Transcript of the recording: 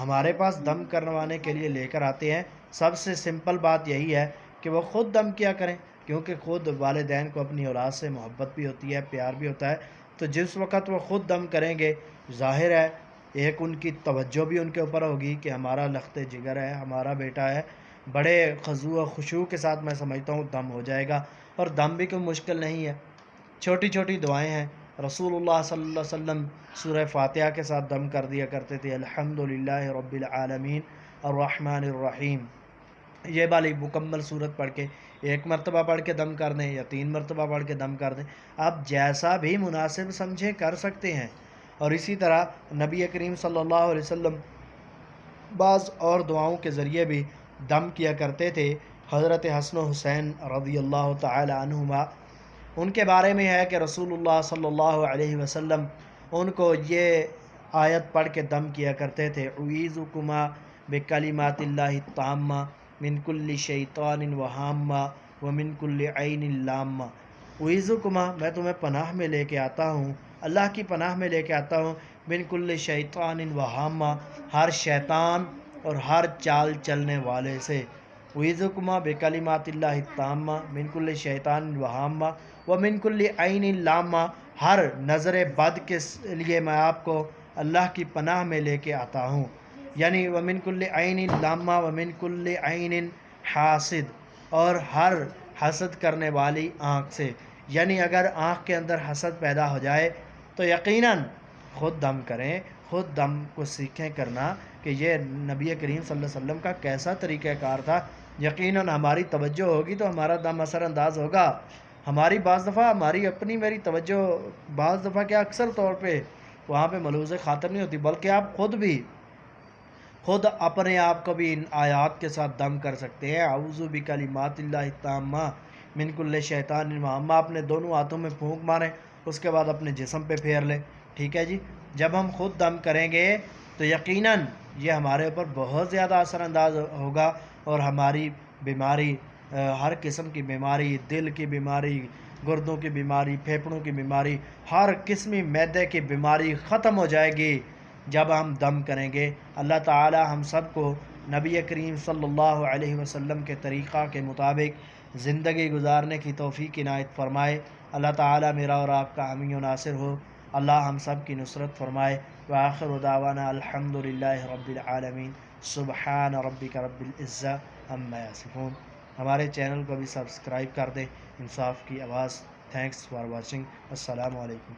ہمارے پاس دم کروانے کے لیے لے کر آتے ہیں، سب سے سمپل بات یہی ہے کہ وہ خود دم کیا کریں، کیونکہ خود والدین کو اپنی اولاد سے محبت بھی ہوتی ہے، پیار بھی ہوتا ہے۔ تو جس وقت وہ خود دم کریں گے، ظاہر ہے ایک ان کی توجہ بھی ان کے اوپر ہوگی کہ ہمارا لخت جگر ہے، ہمارا بیٹا ہے، بڑے خضوع و خشوع کے ساتھ میں سمجھتا ہوں دم ہو جائے گا۔ اور دم بھی کوئی مشکل نہیں ہے، چھوٹی چھوٹی دعائیں ہیں۔ رسول اللہ صلی اللہ علیہ وسلم سورہ فاتحہ کے ساتھ دم کر دیا کرتے تھے، الحمدللہ رب العالمین الرحمن الرحیم، یہ والی مکمل صورت پڑھ کے ایک مرتبہ پڑھ کے دم کر دیں یا 3 مرتبہ پڑھ کے دم کر دیں، آپ جیسا بھی مناسب سمجھیں کر سکتے ہیں۔ اور اسی طرح نبی کریم صلی اللہ علیہ وسلم بعض اور دعاؤں کے ذریعے بھی دم کیا کرتے تھے۔ حضرت حسن و حسین رضی اللہ تعالی عنہما، ان کے بارے میں ہے کہ رسول اللہ صلی اللہ علیہ وسلم ان کو یہ آیت پڑھ کے دم کیا کرتے تھے، اعیذکما بکلمات اللہ التامہ من کل شیطان وہامہ ومن کل عین لامہ۔ اعیذکما، میں تمہیں پناہ میں لے کے آتا ہوں، اللہ کی پناہ میں لے کے آتا ہوں، من کل شیطان وہامہ، ہر شیطان اور ہر چال چلنے والے سے۔ اعیذکما بکلمات اللہ التامہ من کل شیطان وہامہ ومن کل عین لامہ، ہر نظر بد کے لیے میں آپ کو اللہ کی پناہ میں لے کے آتا ہوں، یعنی ومن کل عین لامہ ومن کل عین حاسد، اور ہر حسد کرنے والی آنکھ سے، یعنی اگر آنکھ کے اندر حسد پیدا ہو جائے تو یقیناً خود دم کریں، خود دم کو سیکھیں کرنا کہ یہ نبی کریم صلی اللہ علیہ وسلم کا کیسا طریقہ کار تھا۔ یقیناً ہماری توجہ ہوگی تو ہمارا دم اثر انداز ہوگا۔ ہماری بعض دفعہ میری توجہ بعض دفعہ کیا اکثر طور پہ وہاں پہ ملحوظ خاطر نہیں ہوتی، بلکہ آپ خود اپنے آپ کو بھی ان آیات کے ساتھ دم کر سکتے ہیں۔ اعوذ بکلمات اللہ التامہ من کل شیطان وہامہ، اپنے دونوں ہاتھوں میں پھونک ماریں، اس کے بعد اپنے جسم پہ پھیر لیں، ٹھیک ہے جی۔ جب ہم خود دم کریں گے تو یقیناً یہ ہمارے اوپر بہت زیادہ اثر انداز ہوگا، اور ہماری بیماری، ہر قسم کی بیماری، دل کی بیماری، گردوں کی بیماری، پھیپھڑوں کی بیماری، ہر قسمی معدے کی بیماری ختم ہو جائے گی جب ہم دم کریں گے۔ اللہ تعالی ہم سب کو نبی کریم صلی اللہ علیہ وسلم کے طریقہ کے مطابق زندگی گزارنے کی توفیق عنایت فرمائے۔ اللہ تعالی میرا اور آپ کا حامی و ناصر ہو، اللہ ہم سب کی نصرت فرمائے۔ وآخر دعوانا الحمدللہ رب العالمین، سبحان ربک رب العزہ عما یصفون۔ ہمارے چینل کو بھی سبسکرائب کر دیں، انصاف کی آواز۔ تھینکس فار واچنگ، السلام علیکم۔